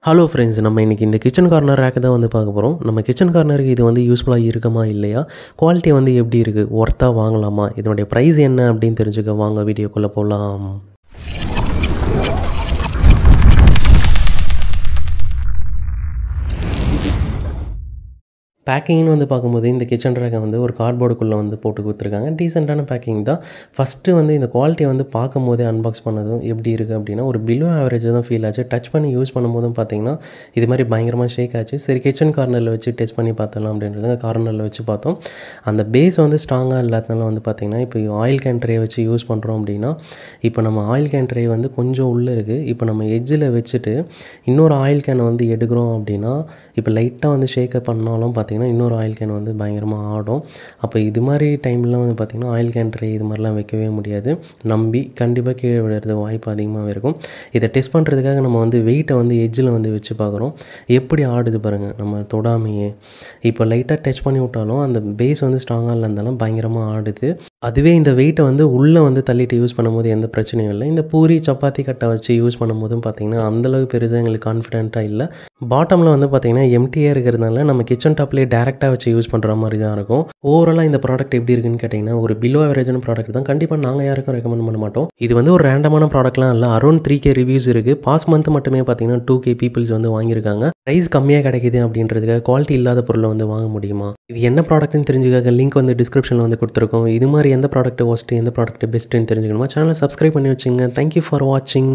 Hello friends, நம்ம இன்றைக்கி இந்த கிச்சன் கார்னர் ரேக்கு தான் வந்து பார்க்க போகிறோம். நம்ம கிச்சன் கார்னருக்கு இது வந்து யூஸ்ஃபுல்லாக இருக்குமா இல்லையா, குவாலிட்டி வந்து எப்படி இருக்குது, ஒர்த்தாக வாங்கலாமா, இதனுடைய ப்ரைஸ் என்ன அப்படின்னு தெரிஞ்சுக்க வாங்க வீடியோக்குள்ளே போகலாம். பேக்கிங்னு வந்து பார்க்கும்போது இந்த கிச்சன் ரேக்கை வந்து ஒரு கார்ட்போர்டுக்குள்ளே வந்து போட்டு கொடுத்துருக்காங்க. டீசெண்டான பேக்கிங் தான். ஃபஸ்ட்டு வந்து இந்த குவாலிட்டியை வந்து பார்க்கும்போதே அன்பாக்ஸ் பண்ணதும் எப்படி இருக்குது அப்படின்னா, ஒரு பிலோ ஆவரேஜ் தான் ஃபீல் ஆச்சு. டச் பண்ணி யூஸ் பண்ணும்போதும் பார்த்தீங்கன்னா இது மாதிரி பயங்கரமாக ஷேக் ஆச்சு. சரி, கிச்சன் கார்னரில் வச்சு டெஸ்ட் பண்ணி பார்த்தலாம் அப்படின்றத கார்னரில் வச்சு பார்த்தோம். அந்த பேஸ் வந்து ஸ்ட்ராங்காக இல்லாதனால வந்து பார்த்திங்கன்னா, இப்போ ஆயில் கேன் ட்ரே வச்சு யூஸ் பண்ணுறோம் அப்படின்னா, இப்போ நம்ம ஆயில் கேன் ட்ரே வந்து கொஞ்சம் உள்ளே இருக்குது. இப்போ நம்ம எட்ஜில் வச்சுட்டு இன்னொரு ஆயில் கேனை வந்து எடுக்கிறோம் அப்படின்னா, இப்போ லைட்டாக வந்து ஷேக்கப் பண்ணாலும் பார்த்திங்கன்னா இன்னொரு ஆயில் கேன் வந்து பயங்கரமாக ஆடும். அப்போ இது மாதிரி டைம்லாம் வந்து பார்த்திங்கன்னா ஆயில் கேன் ட்ரே இது மாதிரிலாம் வைக்கவே முடியாது. நம்பி கண்டிப்பாக கீழே விழுறது வாய்ப்பு அதிகமாகவே இருக்கும். இதை டெஸ்ட் பண்ணுறதுக்காக நம்ம வந்து வெயிட்டை வந்து எட்ஜில் வந்து வச்சு பார்க்குறோம். எப்படி ஆடுது பாருங்கள், நம்ம தொடாமையே. இப்போ லைட்டாக டச் பண்ணி விட்டாலும் அந்த பேஸ் வந்து ஸ்ட்ராங்காக இல்லைந்தாலும் பயங்கரமாக ஆடுது. அதுவே இந்த வெயிட்டை வந்து உள்ளே வந்து தள்ளிட்டு யூஸ் பண்ணும்போது எந்த பிரச்சனையும் இல்லை. இந்த பூரி சப்பாத்தி கட்டை வச்சு யூஸ் பண்ணும்போதும் பார்த்திங்கன்னா அந்தளவுக்கு பெருசாக எங்களுக்கு கான்ஃபிடென்ட்டாக இல்லை. பாட்டமில் வந்து பார்த்திங்கன்னா எம்டியாக இருக்கிறதுனால நம்ம கிச்சன் டாப்லேயே டேரெக்டாக வச்சு யூஸ் பண்ணுற மாதிரி தான் இருக்கும். ஓவராலாக இந்த ப்ராடக்ட் எப்படி இருக்குன்னு கேட்டிங்கன்னா, ஒரு பிலோ ஆவரேஜான ப்ராடக்ட் தான். கண்டிப்பாக நாங்கள் யாருக்கும் ரெக்கமெண்ட் பண்ண மாட்டோம். இது வந்து ஒரு ரேண்டமான ப்ராடக்ட்லாம் இல்லை. அரௌண்ட் 3K ரிவ்யூஸ் இருக்குது. பாஸ் மந்த் மட்டுமே பார்த்திங்கன்னா 2K பீப்புள்ஸ் வந்து வாங்கியிருக்காங்க. ப்ரைஸ் கம்மியாக கிடைக்குது அப்படின்றதுக்காக குவாலிட்டி இல்லாத பொருளை வந்து வாங்க முடியுமா? இது என்ன ப்ராடக்ட்னு தெரிஞ்சுக்காக லிங்க் வந்து டிஸ்கிரிப்ஷனில் வந்து கொடுத்துருக்கோம். இது மாதிரி எந்த ப்ராடக்ட் ஒஸ்ட்டு, எந்த ப்ராடக்ட் பெஸ்ட்டுன்னு தெரிஞ்சுக்கணுமா, சேனலை சப்ஸ்கிரைப் பண்ணி வச்சுங்க. தேங்க்யூ ஃபார் வாட்சிங்.